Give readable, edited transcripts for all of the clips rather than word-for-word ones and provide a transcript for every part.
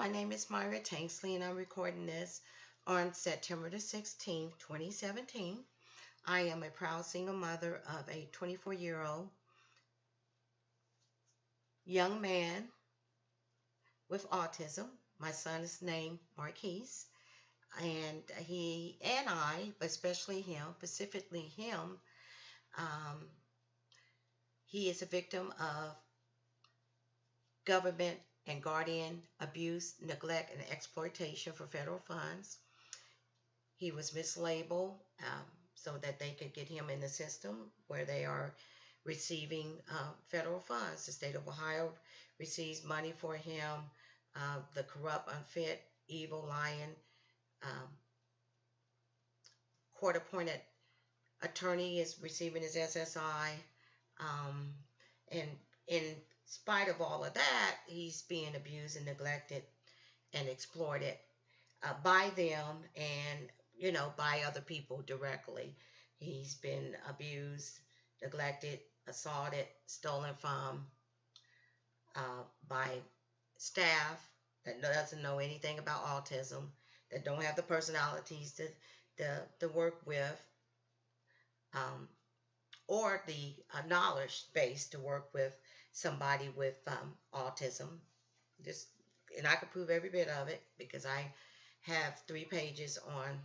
my name is Myra Tanksley, and I'm recording this on September the 16th, 2017. I am a proud single mother of a 24-year-old young man with autism. My son is named Marquis, and he and I, especially him, specifically him, um, he is a victim of government and guardian abuse, neglect, and exploitation for federal funds. He was mislabeled so that they could get him in the system where they are receiving federal funds. The state of Ohio receives money for him. The corrupt, unfit, evil, lying um, court-appointed attorney is receiving his SSI. Um, and in spite of all of that, he's being abused and neglected and exploited by them and by other people directly. He's been abused, neglected, assaulted, stolen from by staff that doesn't know anything about autism, that don't have the personalities to work with, um, or the knowledge base to work with somebody with autism. Just and I could prove every bit of it because I have 3 pages on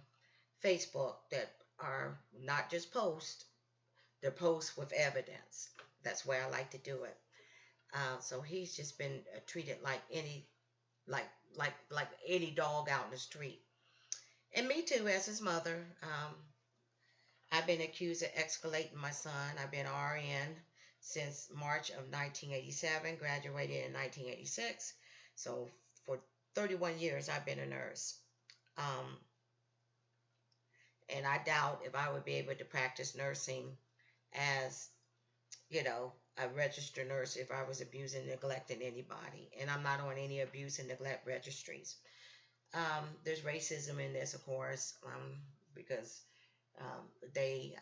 Facebook that are not just posts, they're posts with evidence. That's where I like to do it. So he's just been treated like like like any dog out in the street. And me too, as his mother. I've been accused of escalating my son. I've been RN since March of 1987, graduated in 1986. So for 31 years, I've been a nurse. Um, and I doubt if I would be able to practice nursing as, a registered nurse if I was abusing and neglecting anybody. And I'm not on any abuse and neglect registries. There's racism in this, of course, because they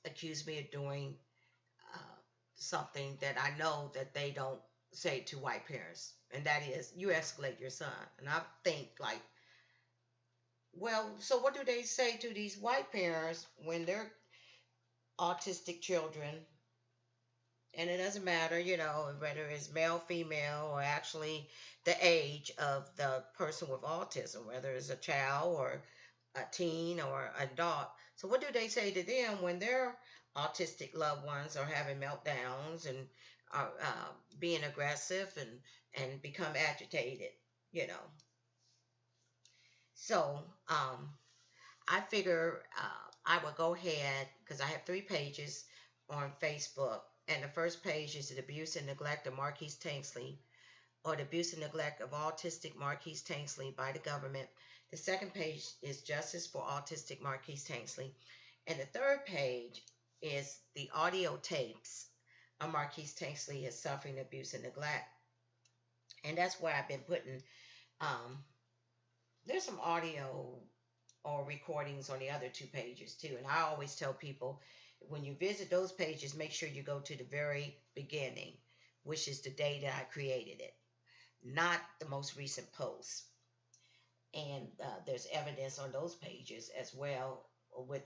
accuse me of doing uh, something that I know that they don't say to white parents, and that is, you escalate your son. And I think, like, well, so what do they say to these white parents when their autistic children, and it doesn't matter, whether it's male, female, or actually the age of the person with autism, whether it's a child or a teen or an adult. So what do they say to them when their autistic loved ones are having meltdowns and are being aggressive and become agitated, you know? So I figure I would go ahead because I have 3 pages on Facebook. And the first page is the abuse and neglect of Marquis Tanksley, or the abuse and neglect of autistic Marquis Tanksley by the government. The second page is justice for autistic Marquis Tanksley. And the third page is the audio tapes of Marquis Tanksley is suffering abuse and neglect. And that's where I've been putting, there's some audio or recordings on the other 2 pages too. And I always tell people, when you visit those pages, make sure you go to the very beginning, which is the day that I created it, not the most recent post. And there's evidence on those pages as well with,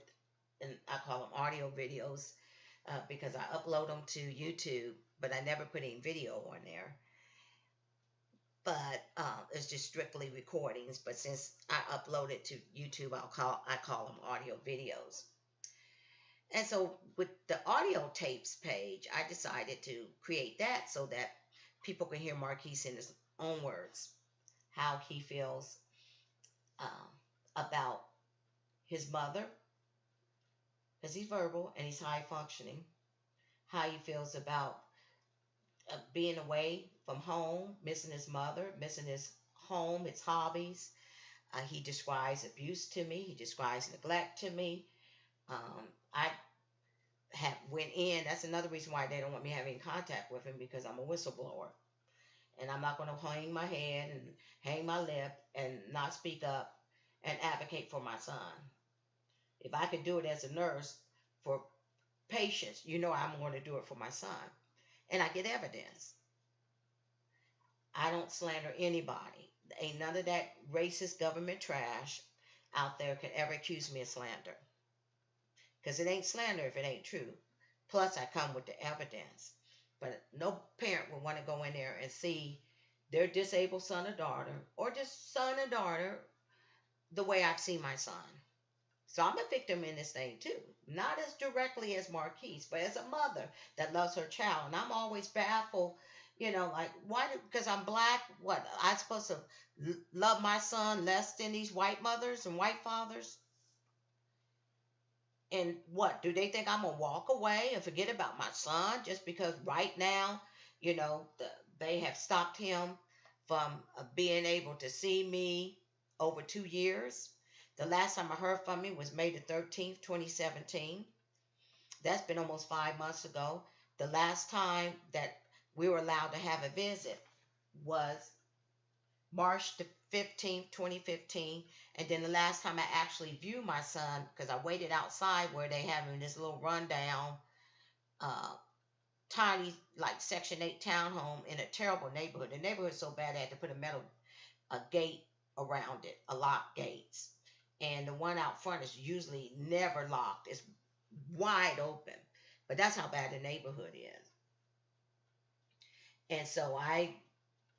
and I call them audio videos because I upload them to YouTube, but I never put any video on there. But it's just strictly recordings. But since I upload it to YouTube, I call them audio videos. And so with the audio tapes page, I decided to create that so that people can hear Marquis in his own words, how he feels about his mother, because he's verbal and he's high functioning, how he feels about being away from home, missing his mother, missing his home, his hobbies. He describes abuse to me. He describes neglect to me. I went in. That's another reason why they don't want me having contact with him, because I'm a whistleblower. And I'm not going to hang my head and hang my lip and not speak up and advocate for my son. If I could do it as a nurse for patients, I'm going to do it for my son. And I get evidence. I I don't slander anybody. Ain't none of that racist government trash out there could ever accuse me of slander. Because it ain't slander if it ain't true. Plus, I come with the evidence. But no parent would want to go in there and see their disabled son or daughter, or just son and daughter, the way I've seen my son. So I'm a victim in this thing too. Not as directly as Marquis, but as a mother that loves her child. And I'm always baffled, like, why? Because I'm black, what? I supposed to love my son less than these white mothers and white fathers? And what? Do they think I'm going to walk away and forget about my son just because right now, they have stopped him from being able to see me over 2 years? The last time I heard from him was May the 13th, 2017. That's been almost 5 months ago. The last time that we were allowed to have a visit was March the 15th, 2015. And then the last time I actually viewed my son, because I waited outside where they having this little rundown, tiny, like Section 8 townhome in a terrible neighborhood. The neighborhood's so bad I had to put a gate around it, a lock gates. And the one out front is usually never locked. It's wide open. But that's how bad the neighborhood is. And so I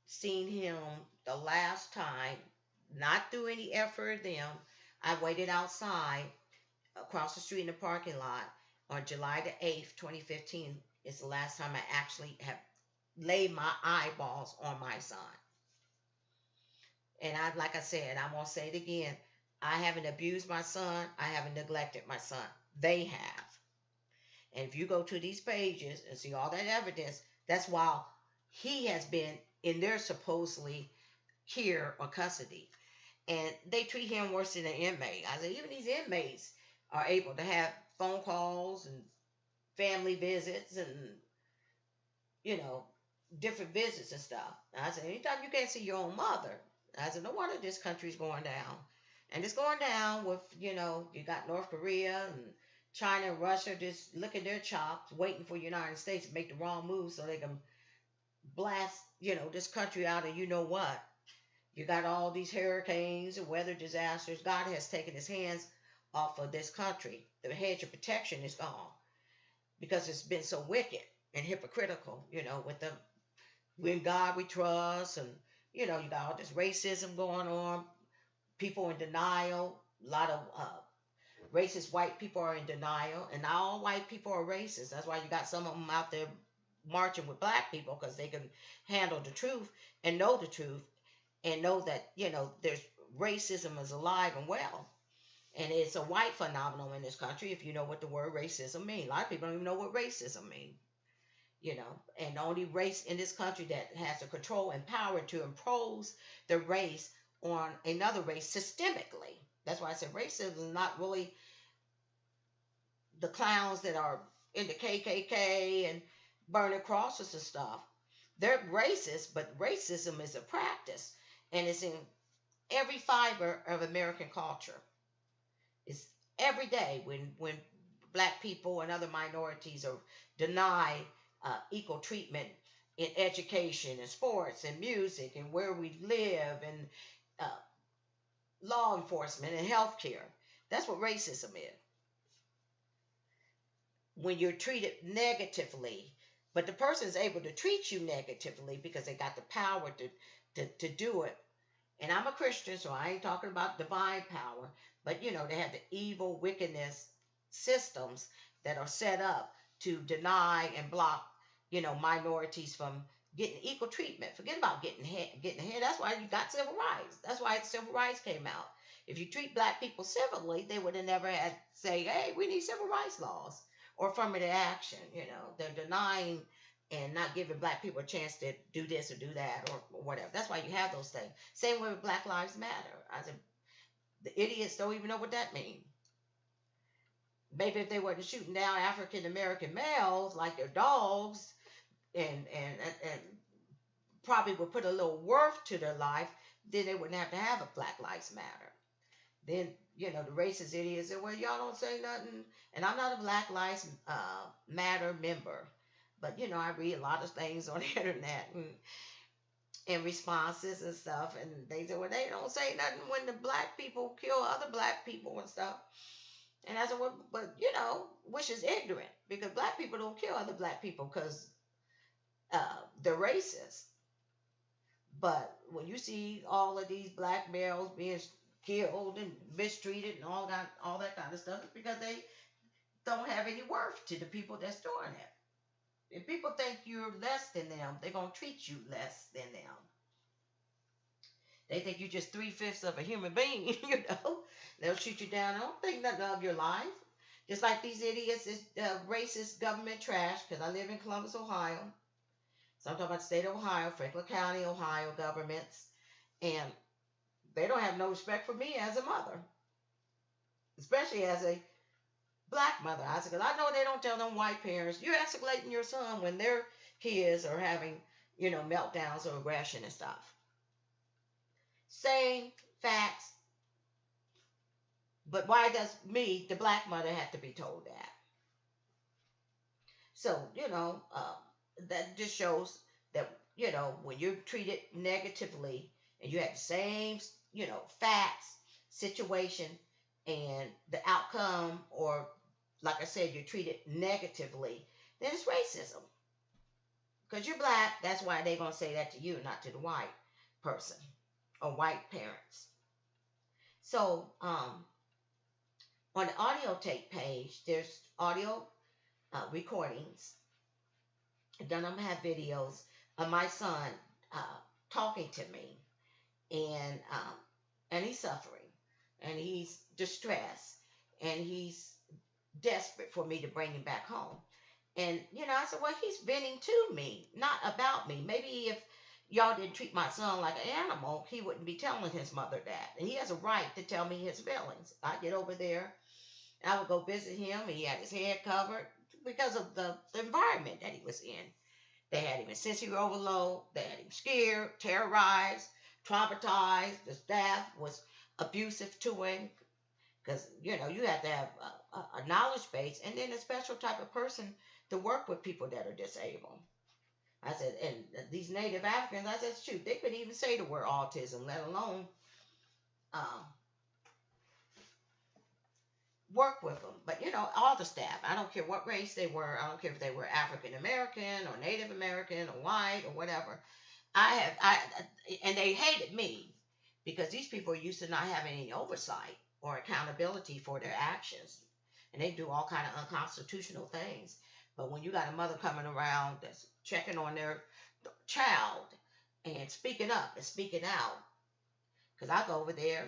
seen him the last time, not through any effort of them. I waited outside across the street in the parking lot on July the 8th, 2015. It's the last time I actually have laid my eyeballs on my son. And like I said, I'm going to say it again. I haven't abused my son. I haven't neglected my son. They have. And if you go to these pages and see all that evidence, that's while he has been in their supposedly care or custody. And they treat him worse than an inmate. I said, even these inmates are able to have phone calls and family visits and, different visits and stuff. And I said, anytime you can't see your own mother, I said, no wonder this country's going down. And it's going down with, you got North Korea and China and Russia just licking their chops, waiting for the United States to make the wrong move so they can blast, this country out of what. You got all these hurricanes and weather disasters. God has taken his hands off of this country. The hedge of protection is gone because it's been so wicked and hypocritical, with the "in God we trust," and, you got all this racism going on. People in denial. A lot of racist white people are in denial, and not all white people are racist. That's why you got some of them out there marching with black people, because they can handle the truth and know the truth and know that, there's racism is alive and well. And it's a white phenomenon in this country, if you know what the word racism means. A lot of people don't even know what racism means. And the only race in this country that has the control and power to impose the race on another race systemically. That's why I said racism is not really the clowns that are in the KKK and burning crosses and stuff. They're racist, but racism is a practice, and it's in every fiber of American culture. It's every day when black people and other minorities are denied equal treatment in education and sports and music and where we live and law enforcement and healthcare. That's what racism is. When you're treated negatively, but the person is able to treat you negatively because they got the power to do it. And I'm a Christian, so I ain't talking about divine power, but they have the evil wickedness systems that are set up to deny and block, minorities from getting equal treatment. Forget about getting ahead. That's why you got civil rights. That's why civil rights came out. If you treat black people civilly, they would have never had say, hey, we need civil rights laws or affirmative action. They're denying and not giving black people a chance to do this or do that or whatever. That's why you have those things. Same way with Black Lives Matter. I said, the idiots don't even know what that means. Maybe if they were shooting down African American males like they're dogs and probably would put a little worth to their life, then they wouldn't have to have a Black Lives Matter. Then, the racist idiots say, well, y'all don't say nothing. And I'm not a Black Lives Matter member. But, I read a lot of things on the internet. And in responses and stuff. And they said, well, they don't say nothing when the black people kill other black people and stuff. And I said, well, but which is ignorant because black people don't kill other black people because they're racist. But when you see all of these black males being killed and mistreated and all that kind of stuff, it's because they don't have any worth to the people that's doing it. If people think you're less than them, they're gonna treat you less than them. They think you're just 3/5 of a human being, They'll shoot you down. I don't think nothing of your life. Just like these idiots, this racist government trash, because I live in Columbus, Ohio. So I'm talking about the state of Ohio, Franklin County, Ohio governments. And they don't have no respect for me as a mother, especially as a black mother. I said, because I know they don't tell them white parents, you're escalating your son when their kids are having, meltdowns or aggression and stuff. Same facts, but why does me, the black mother, have to be told that? So, that just shows that, when you're treated negatively and you have the same, facts, situation, and the outcome, or like I said, you're treated negatively, then it's racism. Because you're black, that's why they're going to say that to you, not to the white person or white parents. So, on the audio tape page, there's audio recordings. And then I'm gonna have videos of my son talking to me, and he's suffering, and he's distressed, and he's desperate for me to bring him back home. And I said, well, he's venting to me, not about me. Maybe if y'all didn't treat my son like an animal, he wouldn't be telling his mother that. And he has a right to tell me his feelings. I get over there, and I would go visit him, and he had his head covered because of the environment that he was in. They had him in sensory overload. They had him scared, terrorized, traumatized. The staff was abusive to him because, you have to have a knowledge base and then a special type of person to work with people that are disabled. I said, and these Native Africans, I said, shoot, they couldn't even say the word autism, let alone work with them. But all the staff, I don't care what race they were. I don't care if they were African American or Native American or white or whatever. And they hated me because these people used to not have any oversight or accountability for their actions, and they do all kind of unconstitutional things. But when you got a mother coming around that's checking on their child and speaking up and speaking out, because I go over there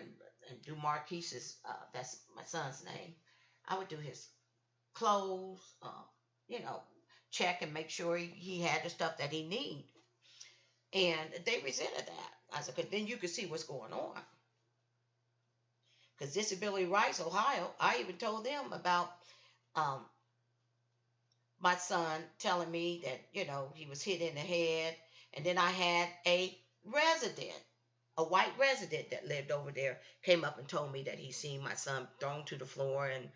and do Marquis's, that's my son's name. I would do his clothes, check and make sure he had the stuff that he need. And they resented that. I said, because then you could see what's going on. Because Disability Rights Ohio, I even told them about my son telling me that, he was hit in the head. And then I had a white resident that lived over there, came up and told me that he seen my son thrown to the floor and,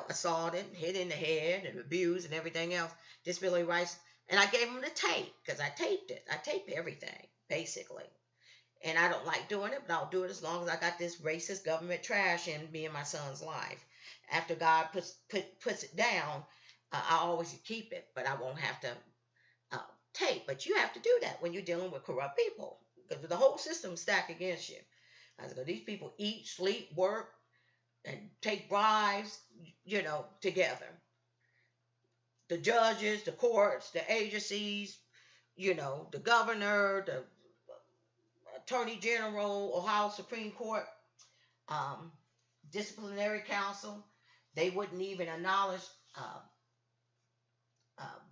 assaulted, hit in the head and abused and everything else. Disability rights. And I gave him the tape because I taped it. I tape everything, basically. And I don't like doing it, but I'll do it as long as I got this racist government trash in me and my son's life. After God puts it down, I always keep it, but I won't have to tape. But you have to do that when you're dealing with corrupt people because the whole system's stacked against you. I said, these people eat, sleep, work, and take bribes, together. The judges, the courts, the agencies, the governor, the attorney general, Ohio Supreme Court, disciplinary council, they wouldn't even acknowledge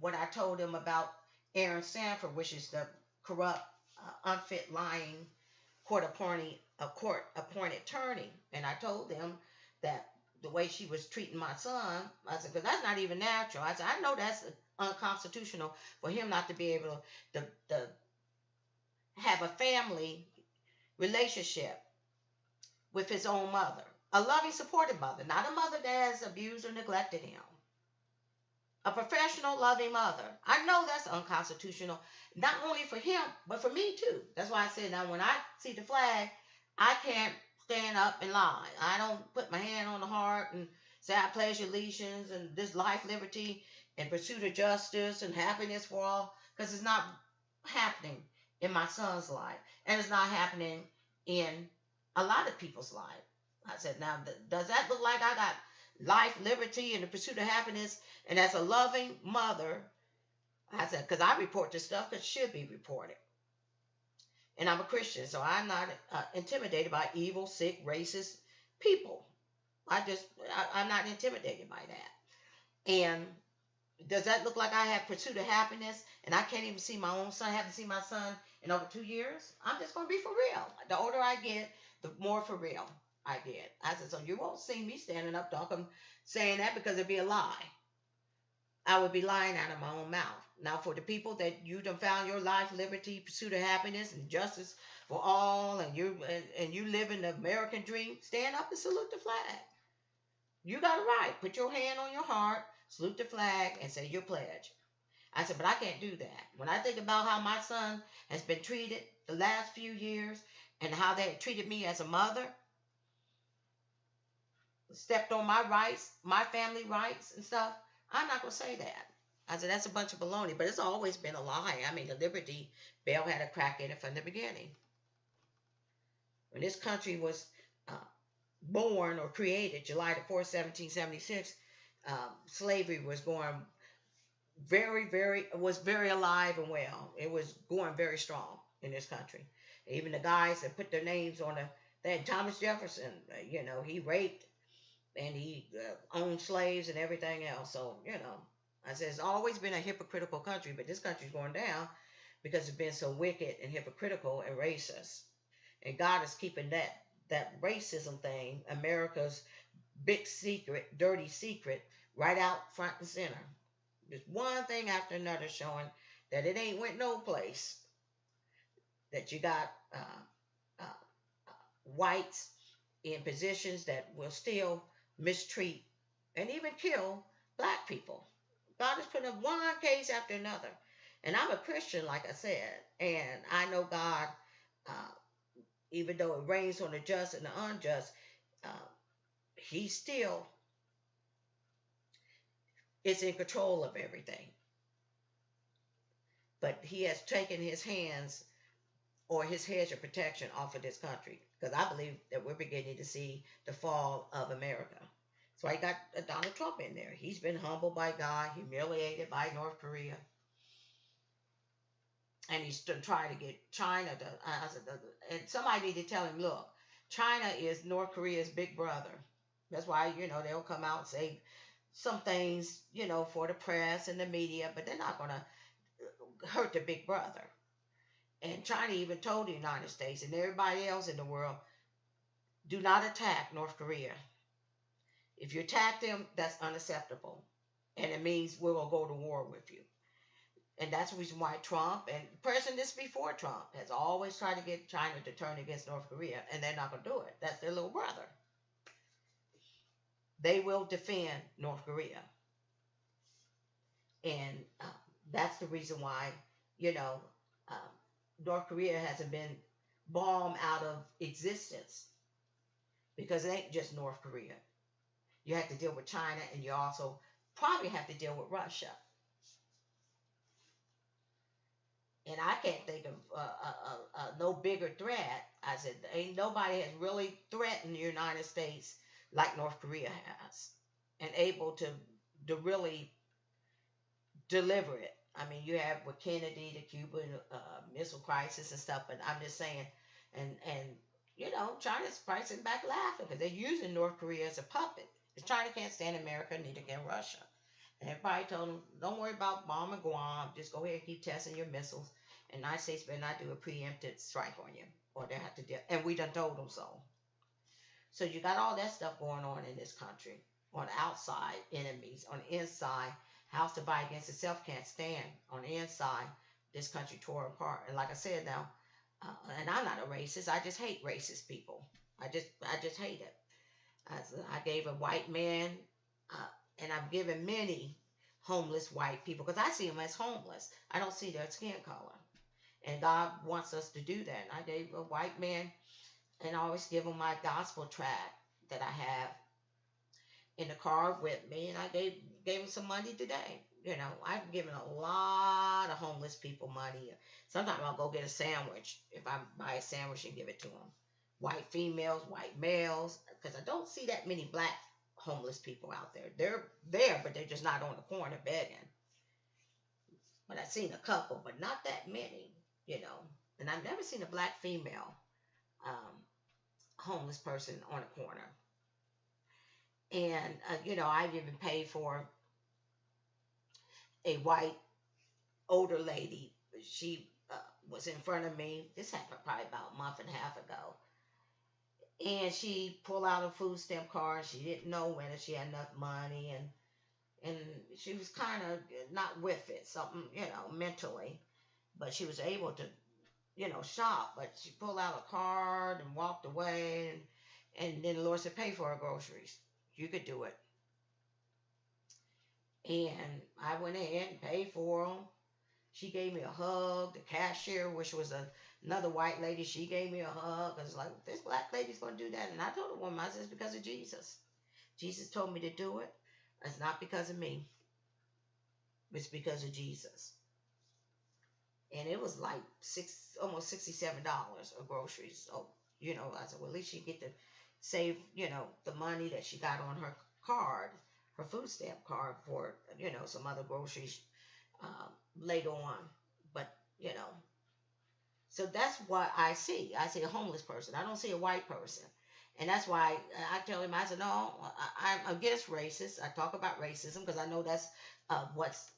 what I told them about Aaron Sanford, which is the corrupt, unfit, lying court-appointed attorney. And I told them that the way she was treating my son, I said, because that's not even natural. I said, I know that's unconstitutional for him not to be able to have a family relationship with his own mother. A loving, supportive mother, not a mother that has abused or neglected him. a professional, loving mother. I know that's unconstitutional, not only for him, but for me too. That's why I said now when I see the flag, I can't stand up and lie. I don't put my hand on the heart and say I pledge allegiance and this life, liberty, and pursuit of justice and happiness for all, because it's not happening in my son's life, and it's not happening in a lot of people's life. I said, now, does that look like I got life, liberty, and the pursuit of happiness? And as a loving mother, I said, because I report this stuff because it should be reported. And I'm a Christian, so I'm not intimidated by evil, sick, racist people. I'm not intimidated by that. And does that look like I have pursuit of happiness and I can't even see my own son? I haven't seen my son in over 2 years. I'm just going to be for real. The older I get, the more for real I get. I said, so you won't see me standing up talking, saying that because it'd be a lie. I would be lying out of my own mouth. Now, for the people that you done found your life, liberty, pursuit of happiness, and justice for all, and you live in the American dream, stand up and salute the flag. You got it right. Put your hand on your heart, salute the flag, and say your pledge. I said, but I can't do that. When I think about how my son has been treated the last few years and how they treated me as a mother, stepped on my rights, my family rights and stuff, I'm not going to say that. I said, that's a bunch of baloney, but it's always been a lie. I mean, the Liberty Bell had a crack at it from the beginning. When this country was born or created, July the 4th, 1776, slavery was going was very alive and well. It was going very strong in this country. Even the guys that put their names on that Thomas Jefferson, he raped and he owned slaves and everything else. So, I said it's always been a hypocritical country, but this country's going down because it's been so wicked and hypocritical and racist. And God is keeping that racism thing, America's big secret, dirty secret, right out front and center. Just one thing after another showing that it ain't went no place. That you got whites in positions that will still mistreat and even kill black people. God is putting up one case after another. And I'm a Christian, like I said, and I know God, even though it rains on the just and the unjust, he still is in control of everything. But he has taken his hands or his hedge of protection off of this country, because I believe that we're beginning to see the fall of America. So I got Donald Trump in there. He's been humbled by God, humiliated by North Korea. And he's trying to get China to, and somebody need to tell him, look, China is North Korea's big brother. That's why, they'll come out and say some things, for the press and the media, but they're not going to hurt the big brother. And China even told the United States and everybody else in the world, do not attack North Korea. If you attack them, that's unacceptable. And it means we will go to war with you. And that's the reason why Trump and the presidents before Trump has always tried to get China to turn against North Korea, and they're not going to do it. That's their little brother. They will defend North Korea. And that's the reason why, North Korea hasn't been bombed out of existence, because it ain't just North Korea. You have to deal with China, and you also probably have to deal with Russia. And I can't think of no bigger threat. I said, ain't nobody has really threatened the United States like North Korea has, and able to really deliver it. I mean, you have with Kennedy, the Cuban Missile Crisis and stuff, but I'm just saying, and China's pricing back laughing because they're using North Korea as a puppet. Because China can't stand America, neither can Russia. And everybody told them, don't worry about bombing Guam, just go ahead and keep testing your missiles. And the United States better not do a preemptive strike on you, or they have to deal. And we done told them so. So you got all that stuff going on in this country. On the outside, enemies. On the inside, house divided against itself can't stand. On the inside, this country tore apart. And like I said now, and I'm not a racist. I just hate racist people. I just hate it. I gave a white man, and I've given many homeless white people because I see them as homeless. I don't see their skin color. And God wants us to do that. And I gave a white man, and I always give him my gospel tract that I have in the car with me, and I gave him some money today. You know, I've given a lot of homeless people money. Sometimes I'll go get a sandwich if I buy a sandwich and give it to them. White females, white males, because I don't see that many black homeless people out there. They're there, but they're just not on the corner begging. But I've seen a couple, but not that many, you know. And I've never seen a black female um, homeless person on a corner. And, you know, I've even paid for a white older lady. She was in front of me. This happened probably about a month and a half ago. And she pulled out a food stamp card. She didn't know whether she had enough money. And she was kind of not with it, something, you know, mentally. But she was able to, you know, shop. But she pulled out a card and walked away. And then the Lord said, pay for her groceries. You could do it. And I went ahead and paid for them. She gave me a hug. The cashier, which was another white lady, she gave me a hug. I was like, this black lady's going to do that. And I told the woman, I said, it's because of Jesus. Jesus told me to do it. It's not because of me. It's because of Jesus. And it was like almost $67 of groceries. So, you know, I said, well, at least she get to save, you know, the money that she got on her card, her food stamp card for, you know, some other groceries um, later on. But, you know, so that's what I see. I see a homeless person. I don't see a white person. And that's why I tell him, I said, no, I'm against racist. I talk about racism because I know that's what's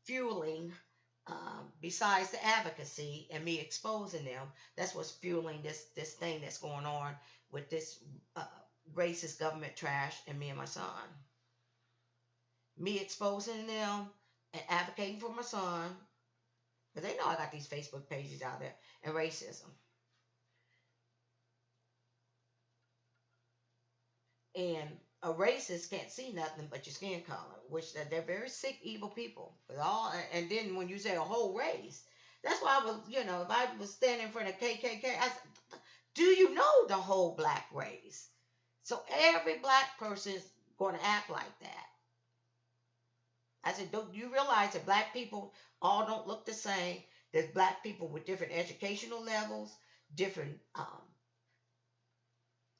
fueling, besides the advocacy and me exposing them, that's what's fueling this thing that's going on with this uh, racist government trash and me and my son. Me exposing them and advocating for my son, because they know I got these Facebook pages out there, and racism. And a racist can't see nothing but your skin color, which they're very sick, evil people. But all, and then when you say a whole race, that's why I was, you know, if I was standing in front of KKK, I said, do you know the whole black race? So every black person is going to act like that. I said, don't you realize that black people all don't look the same? There's black people with different educational levels, different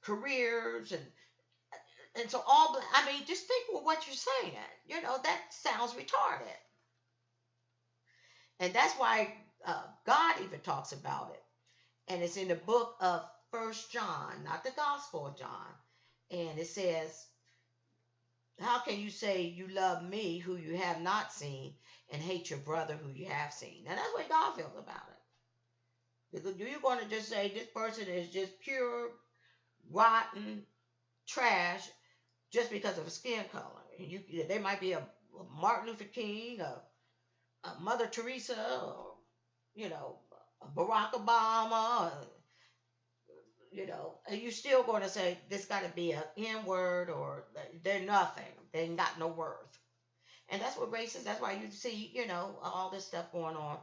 careers, and so all black. I mean, just think of what you're saying. You know, that sounds retarded, and that's why God even talks about it, and it's in the book of First John, not the Gospel of John, and it says, how can you say you love me who you have not seen and hate your brother who you have seen? And that's what God feels about it. Because you're going to just say this person is just pure, rotten trash just because of a skin color. They might be a Martin Luther King, a Mother Teresa, or, you know, a Barack Obama, you know, and you're still going to say this got to be an N word or they're nothing. They ain't got no worth. And that's what race is. That's why you see, you know, all this stuff going on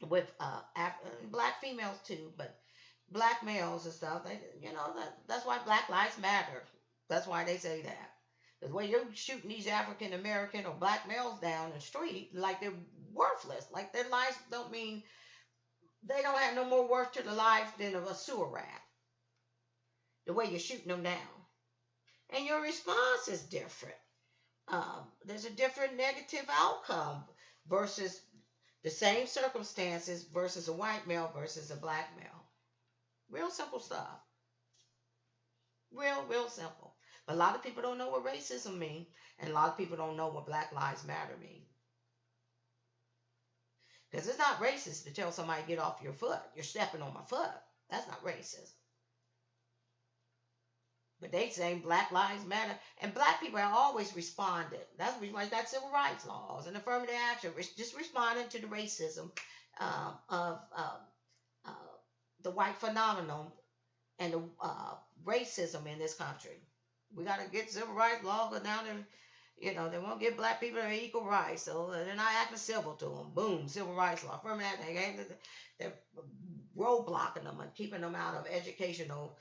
with black females too, but black males and stuff. They, you know, that's why Black Lives Matter. That's why they say that. The way you're shooting these African American or black males down the street, like they're worthless, like their lives don't mean, they don't have no more worth to the life than of a sewer rat. The way you're shooting them down, and your response is different. There's a different negative outcome versus the same circumstances versus a white male versus a black male. Real simple stuff. Real simple. But a lot of people don't know what racism means, and a lot of people don't know what Black Lives Matter mean. Because it's not racist to tell somebody get off your foot. You're stepping on my foot. That's not racist. But they say Black Lives Matter, and black people have always responded. That's the reason why you got civil rights laws and affirmative action. Just responding to the racism of uh, the white phenomenon and the racism in this country. We got to get civil rights laws down there. You know, they won't give black people their equal rights, so they're not acting civil to them. Boom, civil rights law. Affirmative action. They're roadblocking them and keeping them out of educational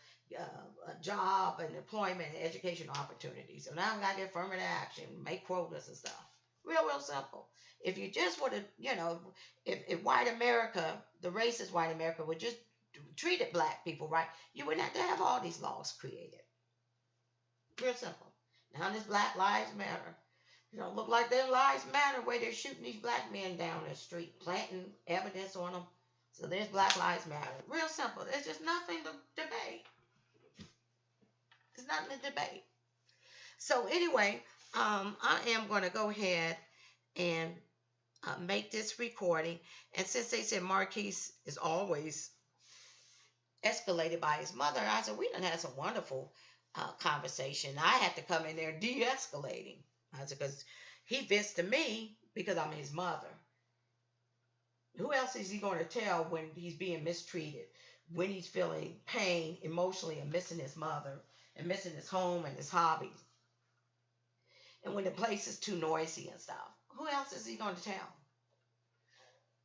job and employment and educational opportunities. So now we got to get affirmative action, make quotas and stuff. Real simple. If you just would have, you know, if white America, the racist white America, would just treated black people right, you wouldn't have to have all these laws created. Real simple. Now this Black Lives Matter. It don't look like their lives matter where they're shooting these black men down the street, planting evidence on them. So there's Black Lives Matter. Real simple. There's just nothing to debate. There's nothing to debate. So anyway, I am going to go ahead and make this recording. And since they said Marquis is always escalated by his mother, I said, we done had some wonderful conversation. I had to come in there de-escalating. I said, because he vents to me because I'm his mother. Who else is he going to tell when he's being mistreated, when he's feeling pain emotionally and missing his mother and missing his home and his hobbies, and when the place is too noisy and stuff? Who else is he going to tell?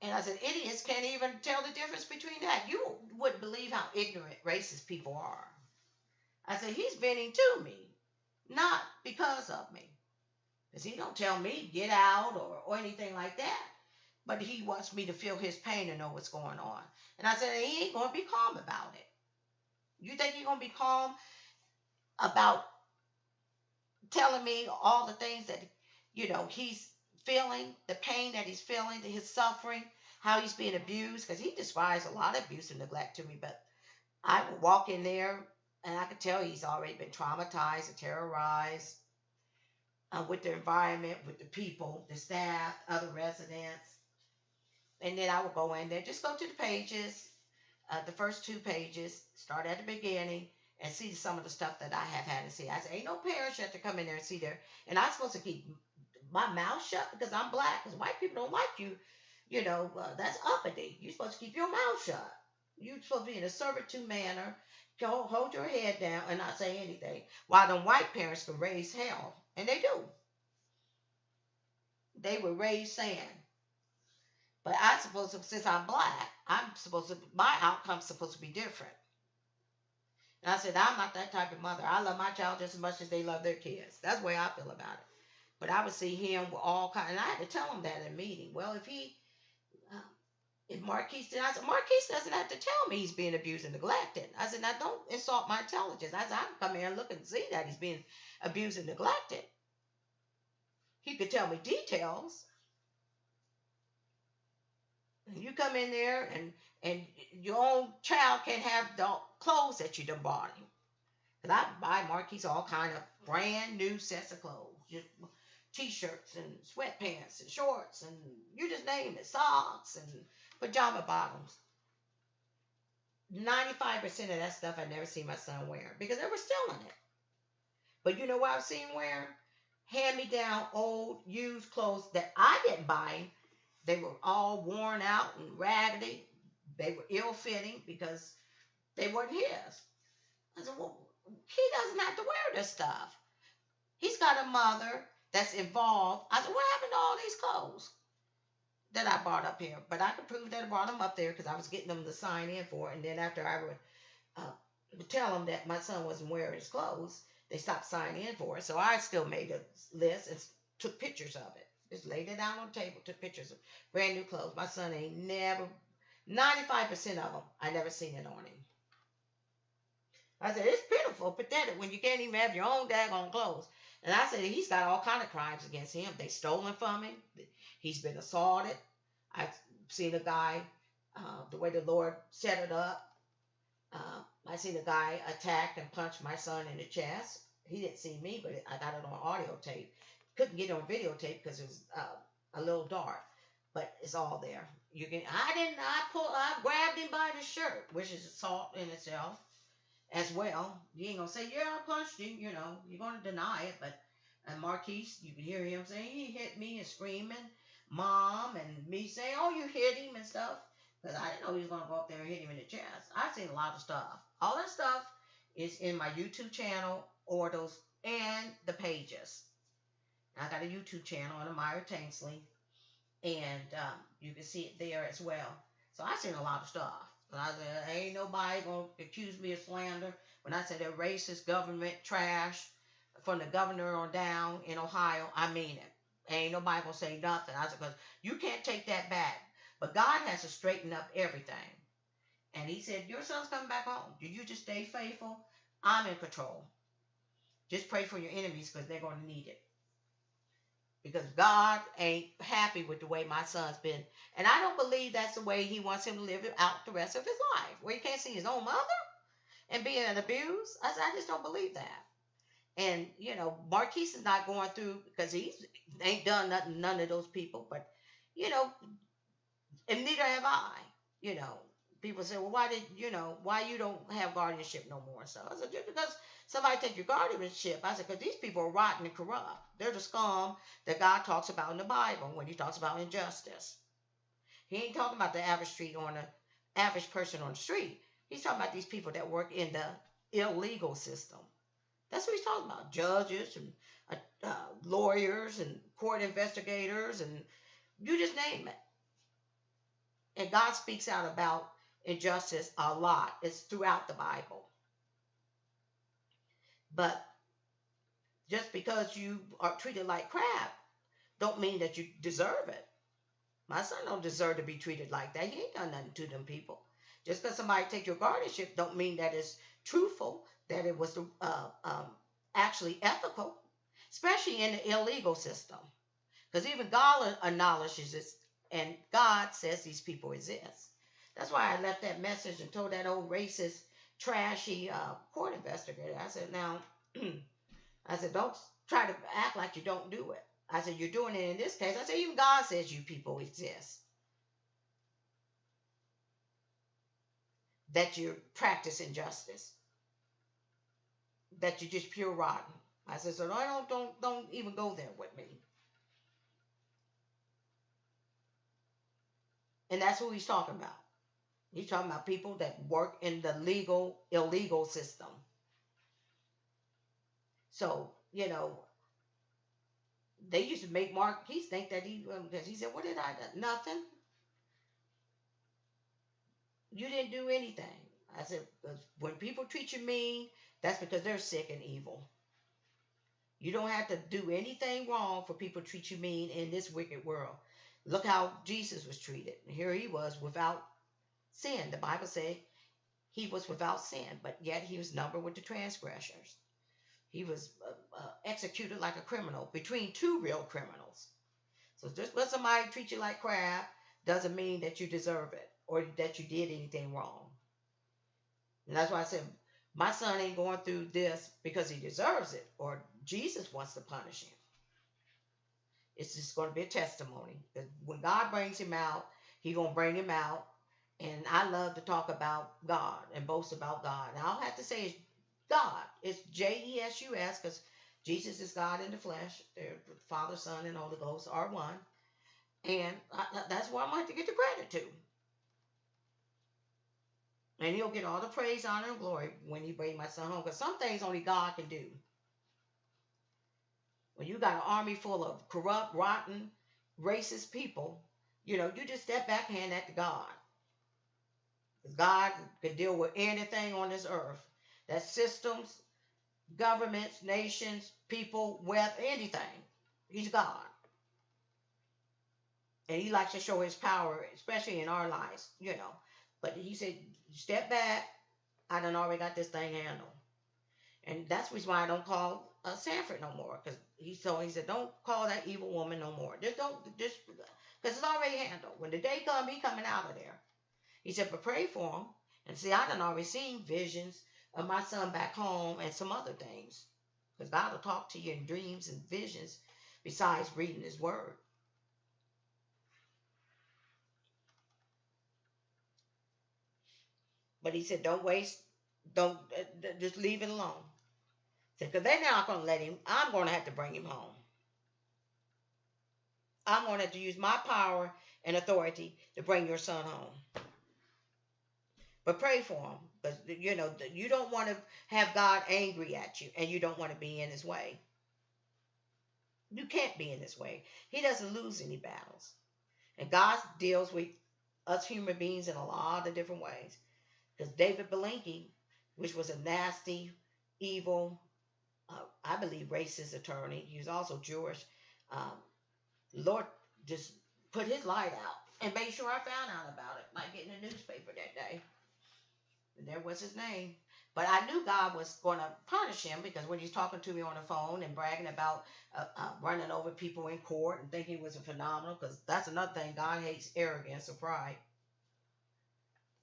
And I said, idiots can't even tell the difference between that. You wouldn't believe how ignorant racist people are. I said, he's venting to me, not because of me. Because he don't tell me get out or anything like that. But he wants me to feel his pain and know what's going on. And I said, he ain't going to be calm about it. You think he's going to be calm about telling me all the things that, you know, he's feeling, the pain that he's feeling, his suffering, how he's being abused? Because he describes a lot of abuse and neglect to me. But I would walk in there and I could tell he's already been traumatized and terrorized with the environment, with the people, the staff, other residents. And then I would go in there, just go to the pages, the first 2 pages, start at the beginning, and see some of the stuff that I have had to see. I said, ain't no parents yet to come in there and see there. And I'm supposed to keep my mouth shut because I'm black, because white people don't like you. You know, that's uppity. You're supposed to keep your mouth shut. You're supposed to be in a servitude manner, hold your head down and not say anything. While them white parents can raise hell. And they do. They were raised saying. But I'm supposed to, since I'm black, my outcome's supposed to be different. And I said, I'm not that type of mother. I love my child just as much as they love their kids. That's the way I feel about it. But I would see him with all kinds, and I had to tell him that in a meeting. Well, if Marquis did, I said, Marquis doesn't have to tell me he's being abused and neglected. I said, now don't insult my intelligence. I said, I can come here and look and see that he's being abused and neglected. He could tell me details. And you come in there and your own child can't have the clothes that you done bought him. Because I buy Marquis all kind of brand new sets of clothes. Just t-shirts and sweatpants and shorts and you just name it, socks and pajama bottoms. 95% of that stuff I never seen my son wear because they were stealing it. But you know what I've seen wear? Hand-me-down old used clothes that I didn't buy. They were all worn out and raggedy. They were ill-fitting because they weren't his. I said, well, he doesn't have to wear this stuff. He's got a mother that's involved. I said, what happened to all these clothes that I brought up here? But I could prove that I brought them up there because I was getting them to sign in for it. And then after I would tell them that my son wasn't wearing his clothes, they stopped signing in for it. So I still made a list and took pictures of it. Just laid it down on the table, took pictures of brand new clothes. My son ain't never, 95% of them, I never seen it on him. I said, it's pitiful, pathetic when you can't even have your own daggone clothes. And I said, he's got all kind of crimes against him. They stolen from him. He's been assaulted. I've seen a guy, the way the Lord set it up. I seen a guy attack and punch my son in the chest. He didn't see me, but I got it on audio tape. Couldn't get it on videotape because it was a little dark, but it's all there. You can. I grabbed him by the shirt, which is assault in itself, as well. You ain't gonna say, yeah, I punched him. You know, you're gonna deny it. But Marquis, you can hear him saying he hit me and screaming, mom, and me saying, oh, you hit him and stuff. Because I didn't know he was gonna go up there and hit him in the chest. I've seen a lot of stuff. All that stuff is in my YouTube channel or those and the pages. I got a YouTube channel on Amira Tanksley, and you can see it there as well. So I seen a lot of stuff. And I said, ain't nobody gonna accuse me of slander. When I said that racist government trash from the governor on down in Ohio, I mean it. Ain't nobody gonna say nothing. I said, because you can't take that back. But God has to straighten up everything. And he said, your son's coming back home. Do you just stay faithful? I'm in control. Just pray for your enemies because they're going to need it. Because God ain't happy with the way my son's been. And I don't believe that's the way he wants him to live out the rest of his life, where he can't see his own mother and being abused. I just don't believe that. And, Marquis is not going through, because he ain't done nothing, none of those people. But, you know, and neither have I. You know, people say, well, why you don't have guardianship no more? So I said, just because somebody take your guardianship. I said, because these people are rotten and corrupt. They're the scum that God talks about in the Bible when he talks about injustice. He ain't talking about the average person on the street. He's talking about these people that work in the illegal system. That's what he's talking about. Judges and lawyers and court investigators, and you just name it. And God speaks out about injustice a lot. It's throughout the Bible. But just because you are treated like crap don't mean that you deserve it. My son don't deserve to be treated like that. He ain't done nothing to them people. Just because somebody take your guardianship don't mean that it's truthful, that it was actually ethical, especially in the illegal system. Because even God acknowledges it, and God says these people exist. That's why I left that message and told that old racist, trashy court investigator. I said, now, I said, don't try to act like you don't do it. I said, you're doing it in this case. I said, even God says you people exist. That you're practicing justice. That you're just pure rotten. I said, so don't even go there with me. And that's who he's talking about. He's talking about people that work in the illegal system. So, they used to make Marquis think that because he said, what did I do? Nothing. You didn't do anything. I said, when people treat you mean, that's because they're sick and evil. You don't have to do anything wrong for people to treat you mean in this wicked world. Look how Jesus was treated. Here he was without sin. The Bible said he was without sin, but yet he was numbered with the transgressors. He was executed like a criminal between two real criminals. So just let somebody treat you like crap doesn't mean that you deserve it or that you did anything wrong. And that's why I said, my son ain't going through this because he deserves it or Jesus wants to punish him. It's just going to be a testimony. When God brings him out, he's going to bring him out. And I love to talk about God and boast about God. And all I have to say is God. It's Jesus, because Jesus is God in the flesh. The Father, Son, and Holy Ghost are one. And that's what I'm going to get the credit to. And he'll get all the praise, honor, and glory when he brings my son home. Because some things only God can do. When you got an army full of corrupt, rotten, racist people, you just step back and hand that to God. Because God can deal with anything on this earth. That's systems, governments, nations, people, wealth, anything. He's God. And he likes to show his power, especially in our lives, But he said, step back. I done already got this thing handled. And that's the reason why I don't call Sanford no more. Because he said, don't call that evil woman no more. Just because it's already handled. When the day comes, he coming out of there. He said, but pray for him. And see, I done already seen visions of my son back home and some other things. Because God will talk to you in dreams and visions besides reading his word. But he said, don't just leave it alone. Because they're not going to let him. I'm going to have to bring him home. I'm going to have to use my power and authority to bring your son home. But pray for him. Because, you don't want to have God angry at you. And you don't want to be in his way. You can't be in this way. He doesn't lose any battles. And God deals with us human beings in a lot of different ways. Because David Belenky, which was a nasty, evil, I believe racist attorney, he was also Jewish. Um, Lord just put his light out and made sure I found out about it, like getting a newspaper that day. And there was his name. But I knew God was going to punish him because when he's talking to me on the phone and bragging about running over people in court and thinking he was a phenomenal, because that's another thing. God hates arrogance or pride.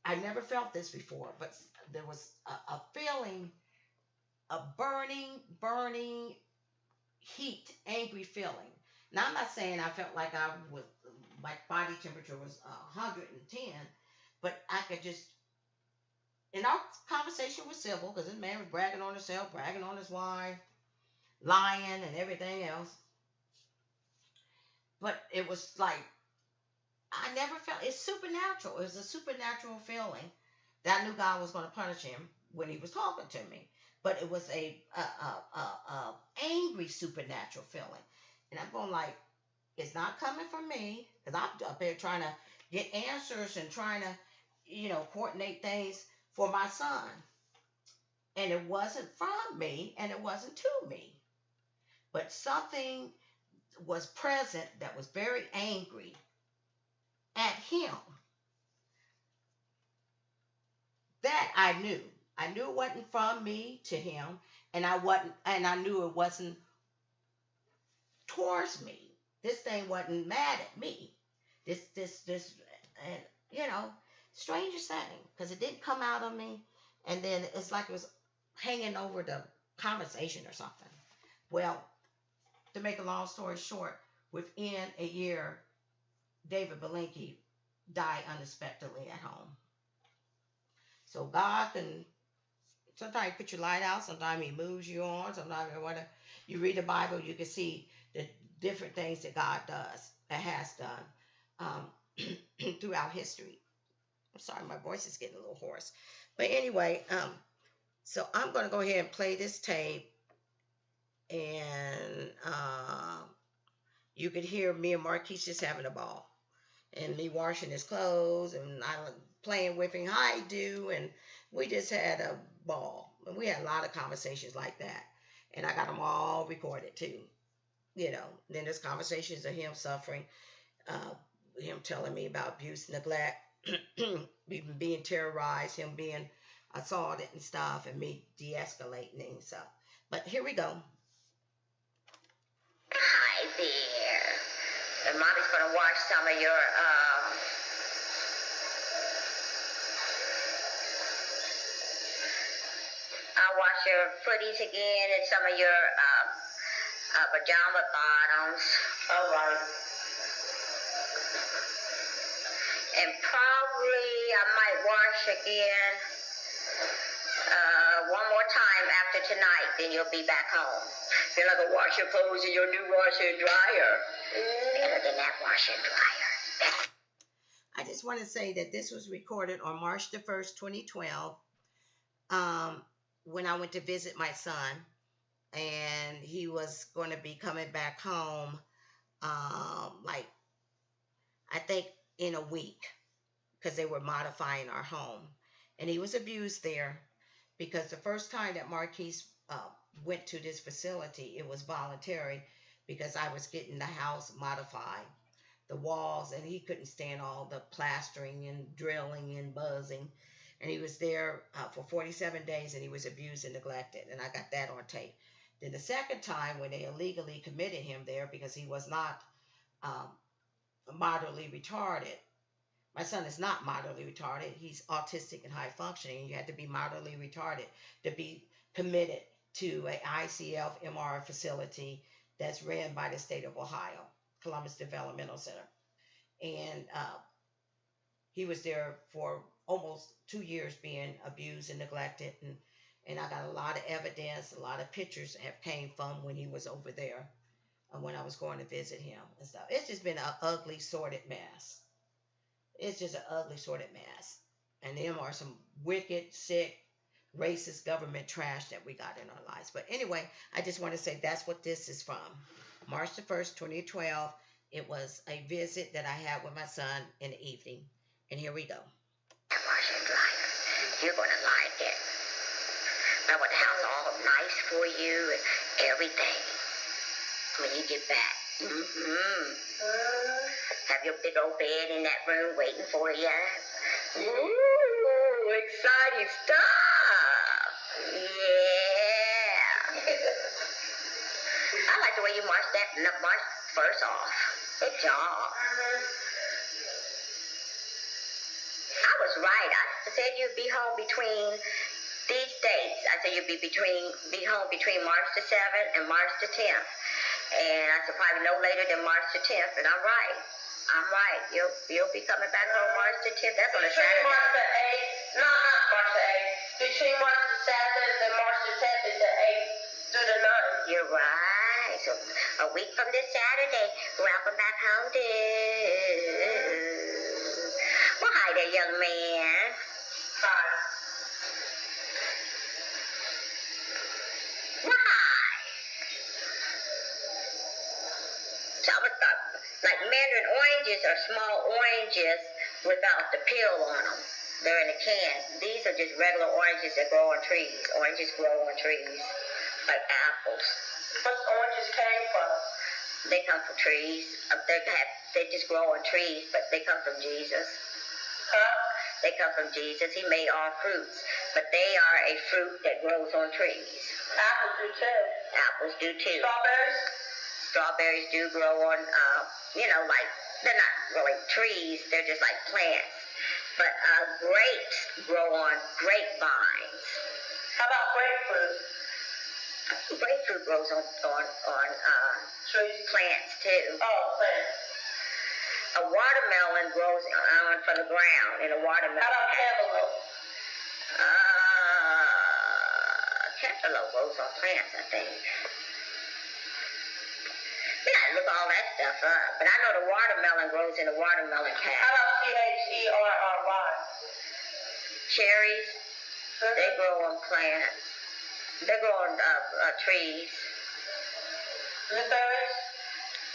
I never felt this before, but there was a feeling, a burning heat, angry feeling. Now, I'm not saying I felt like my body temperature was 110, but I could just, and our conversation was civil because this man was bragging on himself, bragging on his wife, lying and everything else. But it was like, I never felt, it's supernatural. It was a supernatural feeling that I knew God was going to punish him when he was talking to me. But it was a angry supernatural feeling. And I'm going like, it's not coming from me, because I'm up there trying to get answers and trying to, coordinate things for my son. And it wasn't from me and it wasn't to me. But something was present that was very angry at him. That I knew. I knew it wasn't from me to him, and I knew it wasn't towards me. This thing wasn't mad at me. This, and strangest thing, because it didn't come out of me, and then it's like it was hanging over the conversation or something. Well, to make a long story short, within a year, David Belenky died unexpectedly at home. So God can sometimes put your light out, sometimes he moves you on, sometimes whatever. You read the Bible, you can see the different things that God does, that has done throughout history. I'm sorry, my voice is getting a little hoarse. But anyway, so I'm going to go ahead and play this tape, and you could hear me and Marquis just having a ball, and me washing his clothes, and I playing with him, hi do, and we just had a ball. And we had a lot of conversations like that, and I got them all recorded too. Then there's conversations of him suffering, him telling me about abuse, neglect, being terrorized, him being assaulted and stuff, and me de-escalating and stuff. But here we go. Hi there. And Mommy's going to watch some of your, I'll watch your footies again and some of your, pajama bottoms. All right. And probably I might wash again one more time after tonight, then you'll be back home. Then I can wash your clothes in your new washer and dryer. Better than that washer and dryer. I just want to say that this was recorded on March the 1st, 2012, when I went to visit my son, and he was going to be coming back home, like, I think in a week, because they were modifying our home. And he was abused there, because the first time that Marquis went to this facility, it was voluntary, because I was getting the house modified, the walls, and he couldn't stand all the plastering and drilling and buzzing. And he was there for 47 days, and he was abused and neglected, and I got that on tape. Then the second time, when they illegally committed him there because he was not moderately retarded. My son is not moderately retarded. He's autistic and high functioning. You had to be moderately retarded to be committed to a ICF MR facility that's ran by the state of Ohio, Columbus Developmental Center. And he was there for almost 2 years being abused and neglected. And I got a lot of evidence, a lot of pictures have came from when he was over there, when I was going to visit him and stuff. It's just been an ugly, sordid mess. It's just an ugly, sordid mess. And them are some wicked, sick, racist government trash that we got in our lives. But anyway, I just want to say that's what this is from. March the 1st, 2012. It was a visit that I had with my son in the evening. And here we go. You're going to like it. I want the house all nice for you and everything when you get back. Have your big old bed in that room waiting for you. Ooh, exciting stuff. Yeah. I like the way you marched first off. Good job. I was right. I said you'd be home between these dates. I said you'd be home between March the 7th and March the 10th. And I said probably no later than March the 10th. And I'm right. You'll be coming back home March the 10th. That's on a Saturday. March the 8th. No, not March the 8th. Between March the 7th and March the 10th is the 8th through the 9th. You're right. So a week from this Saturday, welcome back home, dude. Well, hi there, young man. Hi. Well, hi. So I was like mandarin oranges are small oranges without the peel on them. They're in a can. These are just regular oranges that grow on trees. Oranges grow on trees, like apples. What's oranges came from? They come from trees. They just grow on trees, but they come from Jesus. Huh? They come from Jesus. He made all fruits, but they are a fruit that grows on trees. Apples do too. Apples do too. Strawberries? Strawberries do grow on, like, they're not really trees. They're just like plants. But grapes grow on grapevines. How about grapefruit? Grapefruit grows on trees, plants too. Oh, plants. A watermelon grows from the ground in a watermelon. How about cantaloupe? Cantaloupe grows on plants, I think. We gotta look all that stuff up. But I know the watermelon grows in a watermelon patch. How about Cherry? Cherries? They grow on plants. They grow on trees. Blueberries?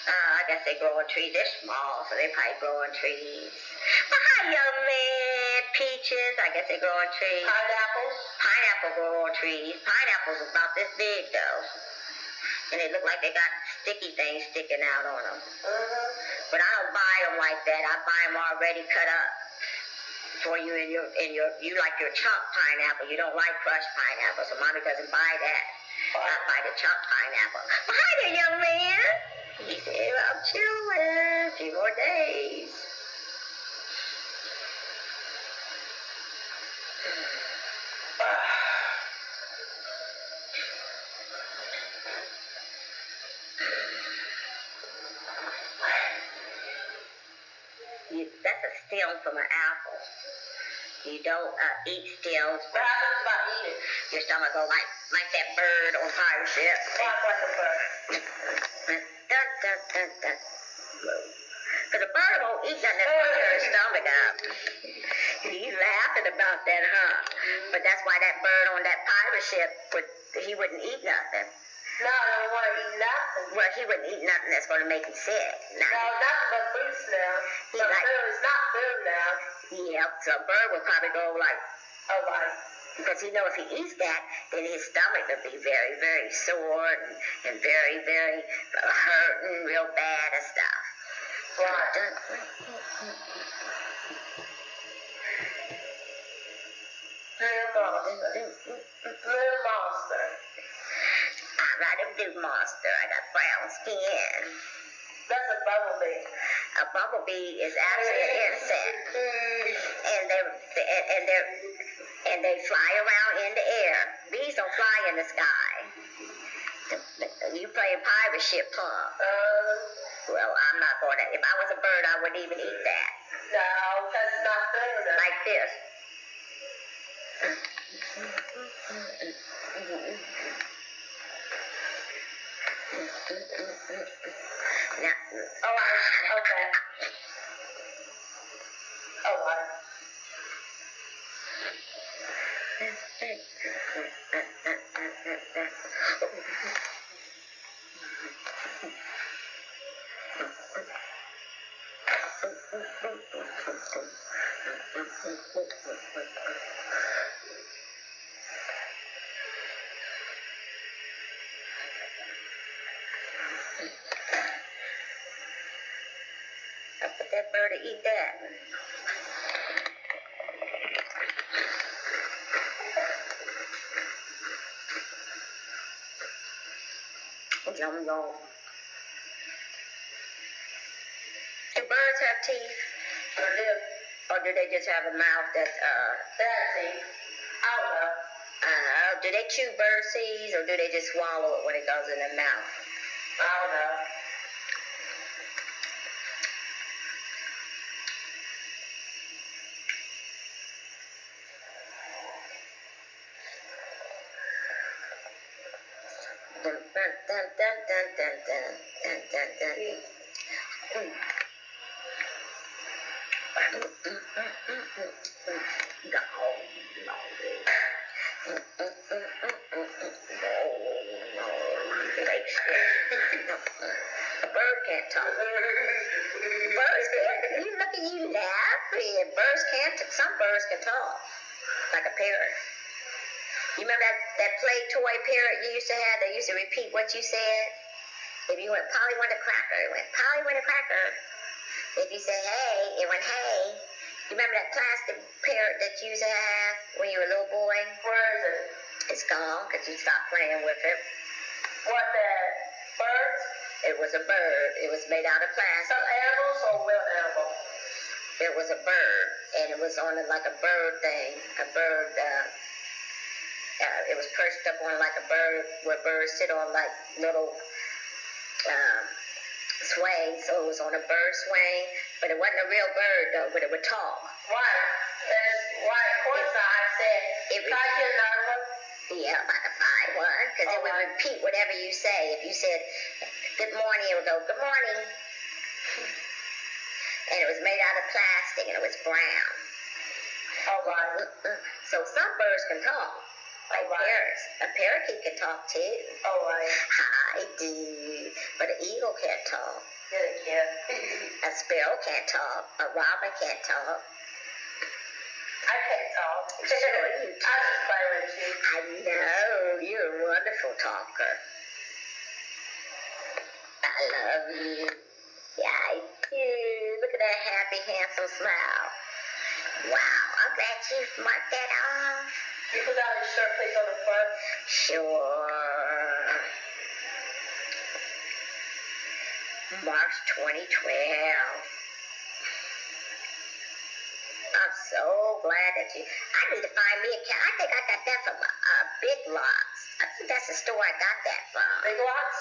I guess they grow on trees. They're small, so they probably grow on trees. Well, hi, young man. Peaches, I guess they grow on trees. Pineapples? Pineapple grow on trees. Pineapples about this big, though. And they look like they got sticky things sticking out on them. But I don't buy them like that. I buy them already cut up for you you like your chunk pineapple. You don't like crushed pineapple, so mommy doesn't buy that. I buy the chunk pineapple. Well, hi there, young man. He said, I'm chilling. A few more days. That's a stem from an apple. You don't eat stems. What happens about eating? Your stomach go like that bird on pirate ship. Like a bird. Dun, dun, dun, dun. Because a bird won't eat nothing that's going to turn his stomach up. He's laughing about that, huh? But that's why that bird on that pirate ship, he wouldn't eat nothing. No, I don't want to eat nothing. Well, he wouldn't eat nothing that's going to make him sick. No, nothing but food now. Food is not food now. Yeah, so a bird would probably go like, oh, right. Because he knows if he eats that, then his stomach will be very, very sore and very, very hurting real bad and stuff. Right. Blue monster. I'm not a blue monster. I got brown skin. That's a bumblebee. A bumblebee is actually an insect, and they fly around in the air. Bees don't fly in the sky. You playing pirate ship, huh? Well, I'm not going to. If I was a bird, I wouldn't even eat that. No, because it's not food. Like this. Now, okay. Oh, I put that bird to eat that. Yum, yum. Do birds have teeth? Or do they just have a mouth that's, they have teeth. I don't know. Do they chew bird seeds or do they just swallow it when it goes in their mouth? I don't know. Dun, dun, dun, dun, dun, dun, dun, dun, dun, dun. A bird can't talk. Birds can't. You look at you laughing. Birds can't. Some birds can talk, like a parrot. You remember that play toy parrot you used to have that used to repeat what you said? If you went, Polly went a cracker, it went, Polly went a cracker. If you say hey, it went hey. You remember that plastic parrot that you used to have when you were a little boy? Where is it? It's gone because you stopped playing with it. What, that bird? It was a bird. It was made out of plastic. Some animals or real animal? It was a bird, and it was on like a bird thing. A bird, it was perched up on like a bird, where birds sit on like little swing, so it was on a bird swing, but it wasn't a real bird though, but it would talk. Why? Why? Of course I said, if I get another one? Yeah, I could find one, because it would repeat whatever you say. If you said, good morning, it would go, good morning. And it was made out of plastic, and it was brown. Oh, right. So some birds can talk. Like parrots. A parakeet can talk too. Oh, right. Hi, dude. But an eagle can't talk. Yeah, it can. A sparrow can't talk. A robin can't talk. I can't talk. Sure, you talk. I just play with you. I know. You're a wonderful talker. I love you. Yeah, I do. Look at that happy, handsome smile. Wow, I'm glad you marked that off. You put out your shirt, please, on the front? Sure. March 2012. I'm so glad that you... I need to find me a cat. I think I got that from Big Lots. I think that's the store I got that from. Big Lots?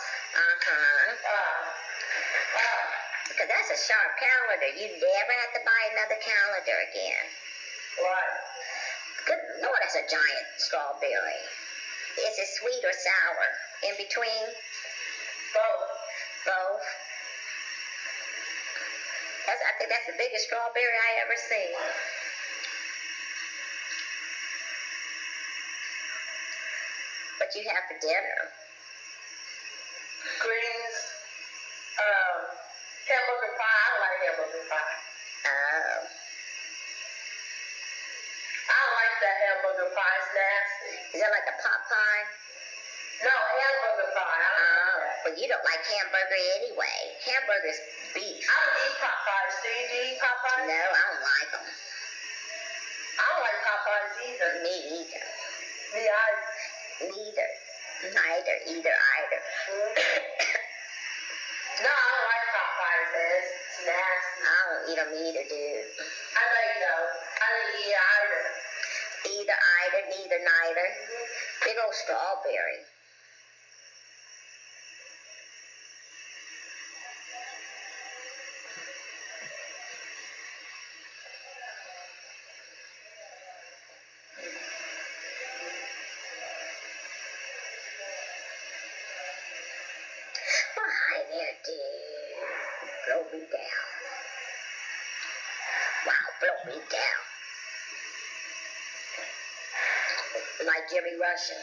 Because that's a sharp calendar. You never have to buy another calendar again. Right. Good Lord, that's a giant strawberry. Is it sweet or sour? In between? Both. Both? I think that's the biggest strawberry I ever seen. What you have for dinner? Greens, hamburger pie. I like hamburger pie. Oh. I like that hamburger pie. It's nasty. Is that like a pot pie? No, hamburger pie. Oh, but you don't like hamburger anyway. Hamburger's beef. I don't eat pot pies. Do you eat pot pies? No, I don't like them. I don't like pot pies either. Me either. Me either. Neither. Neither. Either. Either. No, I don't like pot pies, man. It's nasty. I don't eat them either, dude. I know you don't. I don't eat either. Either, either, neither, neither. Big old strawberry. Well, hi there, dude. Blow me down. Wow, blow me down. Like Jimmy Russian.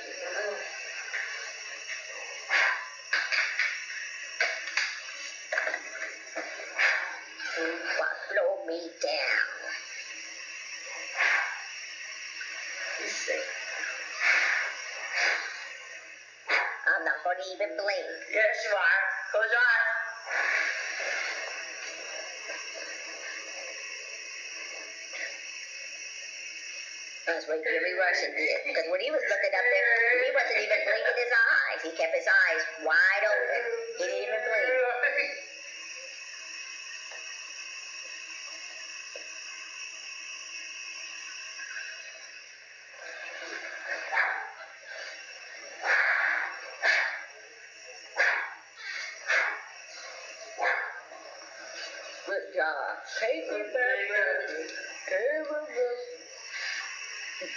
Wow, blow me down. See. I'm not going to even blink. Yes, you are. Close your eyes. That's what Jimmy Russian did. Because when he was looking up there, he wasn't even blinking his eyes. He kept his eyes wide open. He didn't even blink. Good job. Paper bag.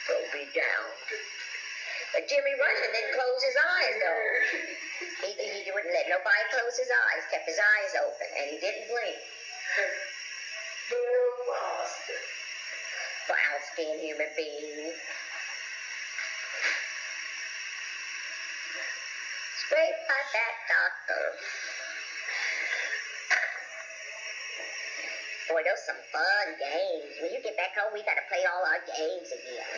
Go be down. But Jimmy Russian didn't close his eyes though. He wouldn't let nobody close his eyes, kept his eyes open, and he didn't blink. Brown skinned human being. Straight by that doctor. Boy, those some fun games. When you get back home, we gotta play all our games again.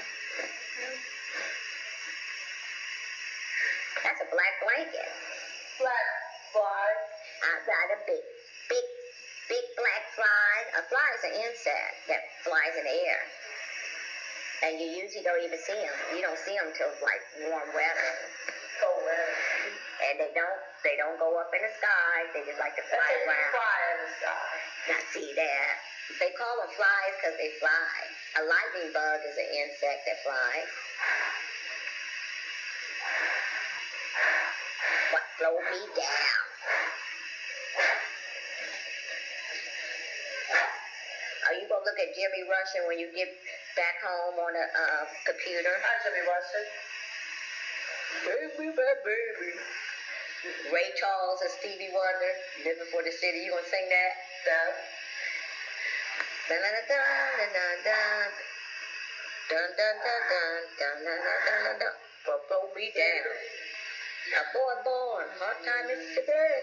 That's a black blanket. Black fly. I've got a big black fly. A fly is an insect that flies in the air. And you usually don't even see them. You don't see them till like warm weather. Cold weather. And they don't go up in the sky. They just like to fly around. Fly in the sky. Now see that. They call them flies because they fly. A lightning bug is an insect that flies. What blow me down? Are you gonna look at Jimmy Russian when you get back home on a computer? Hi, Jimmy Russian. Baby, baby. Ray Charles and Stevie Wonder, Living for the City. You gonna sing that? No. Dun dun dun dun dun dun dun dun dun dun dun dun dun dun. Blow me down. A boy born, hard time is today.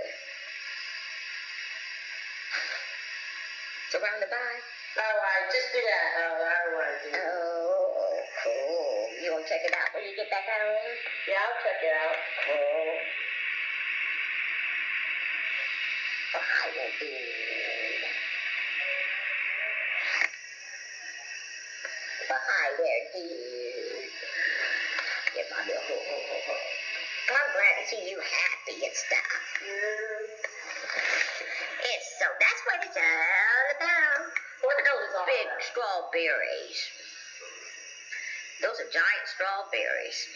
Surrounded by. All right, just do that. Oh, I don't want to do that. Oh, cool. You want to check it out when you get back home? Yeah, I'll check it out. Cool. Oh, I will be. Oh, hi there, dude. Get my little ho, ho, ho, ho. I'm glad to see you happy and stuff. It's so, that's what it's all about. What are those big strawberries? Those are giant strawberries.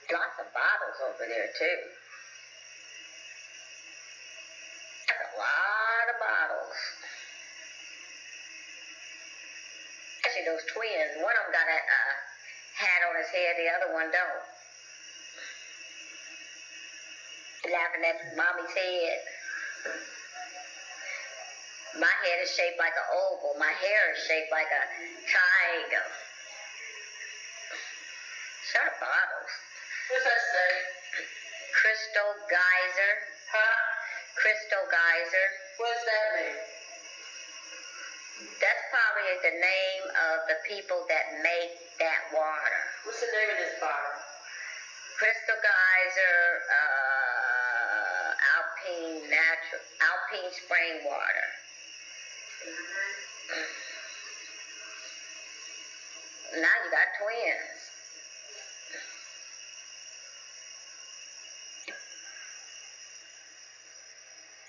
Lots of bottles over there, too. That's a lot of bottles. Actually, those twins, one of them got a hat on his head, the other one don't. Laughing at mommy's head. My head is shaped like an oval. My hair is shaped like a triangle. Sharp bottles. What's that say? Crystal geyser. Huh? Crystal geyser. What does that mean? That's probably the name of the people that make that water. What's the name of this bottle? Crystal geyser, Alpine spring water. Now you got twins.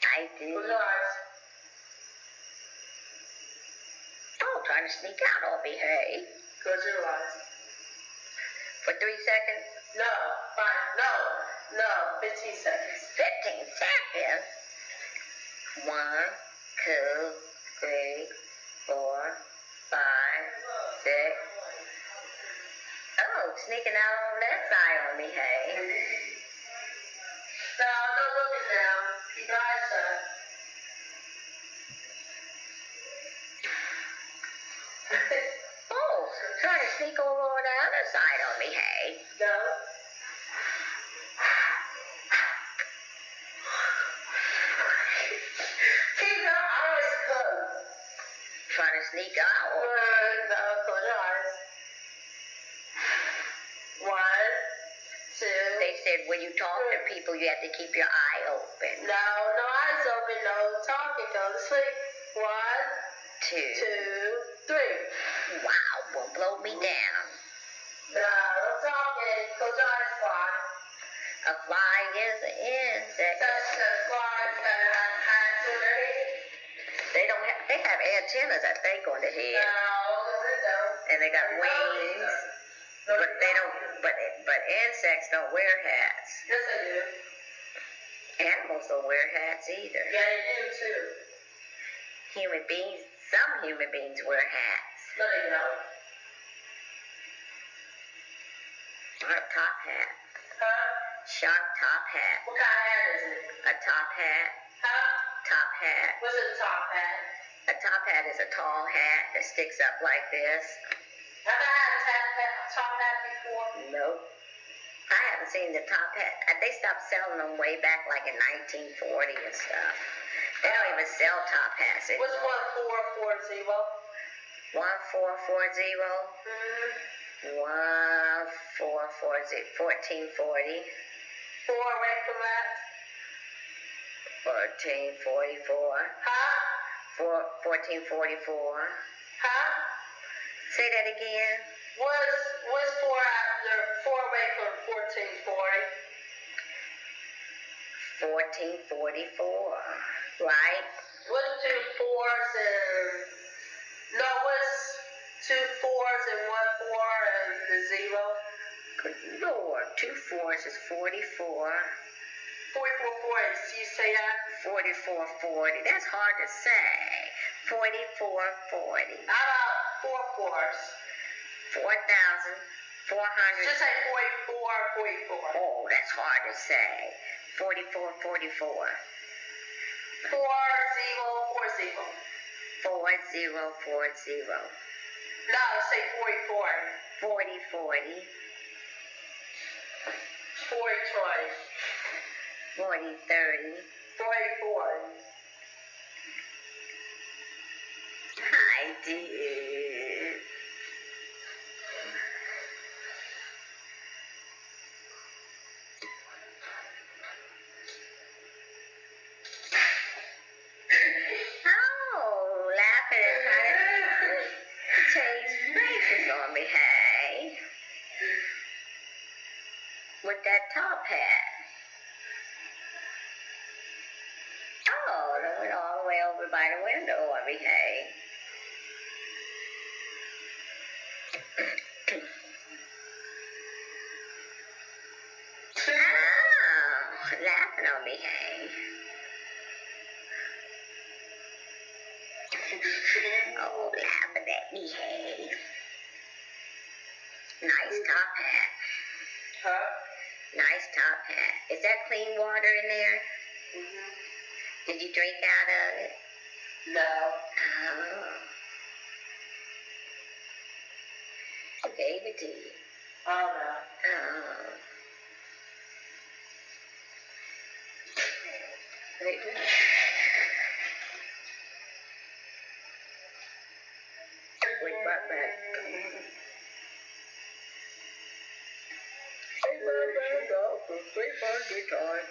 I do. Close your eyes. Oh, trying to sneak out on me, hey. Close your eyes. For 3 seconds? No, 5, no, 15 seconds. 15 seconds? 1, 2, 3, 4, 5, 6. Oh, sneaking out on that side on me, hey. No, don't look it down. Keep your eyes shut. Oh, trying to sneak over on the other side on me, hey. No. sneak out. No, close your eyes. 1, 2. They said when you talk to people, you have to keep your eye open. No, no eyes open, no talking, go to sleep. 1, 2. 2, 3. Wow, will blow me down. No, no talking. Close your eyes, fly. A fly is an insect. That's a fly that has hats on their head. They have antennas, I think, on the head. No. And they got wings. But they don't, but insects don't wear hats. Yes, they do. Animals don't wear hats either. Yeah, they do too. Some human beings wear hats. No, they don't. Or a top hat. Huh? Sharp top hat. What kind of hat is it? A top hat. Huh? Top hat. What's a top hat? A top hat is a tall hat that sticks up like this. Have I had a top hat before? Nope. I haven't seen the top hat. They stopped selling them way back like in 1940 and stuff. They don't even sell top hats anymore. What's 1440? 1440? 1440. 1440. 4 away from that. 1444. Huh? 1444. Huh? Say that again. What's 4 after 4 away from 1440? 1444. Right? What's 2 4s and no? What's 2 4s and 1 4 and the 0? Good Lord. 2 4s is 44. 44 4. You say that? 4440. That's hard to say. 4440. How about 4 4s? 4,400. Just say 44 44. Oh, that's hard to say. 4444. 4 0 4 0. 4040. No, say 40 40. 4040. 40 20. 4030. 40 40. I did. Oh, laughing and trying to change faces on me, hey? With that top hat. Oh, they went all the way over by the window on me, hey? Oh, laughing on me, hey? Oh, laughing at me, hey? Nice top hat. Huh? Nice top hat. Is that clean water in there? Mm-hmm. Did you drink out of it? No. Oh. Who gave it to you? Oh no. Oh. Wait. With butt back. Hey, butt back up for great fun guitar.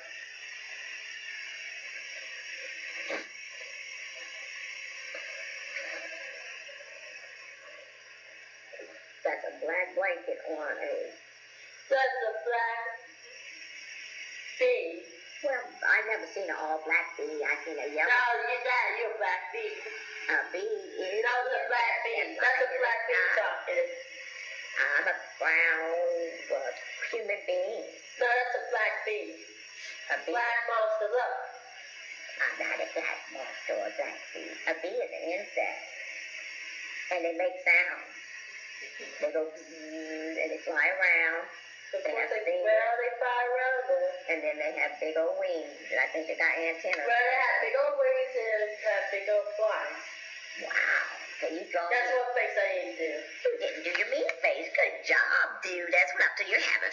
That's a black blanket on a. That's a black bee. Well, I've never seen an all black bee. I've seen a yellow. No, you're a black bee. A bee is. That was a black bee. That's a black bee talking. I'm a brown human being. No, that's a black bee. A bee. Black monster, look. I'm not a black monster or a black bee. A bee is an insect. And they make sounds. They go bzzz, and they fly around. They have They fly around there. and then they have big old wings. And I think they got antennas. Well, they have big old wings and have big old flies. Wow. So you go. That's what face I didn't do. You didn't do your mean face. Good job, dude. That's what I'm. So you're having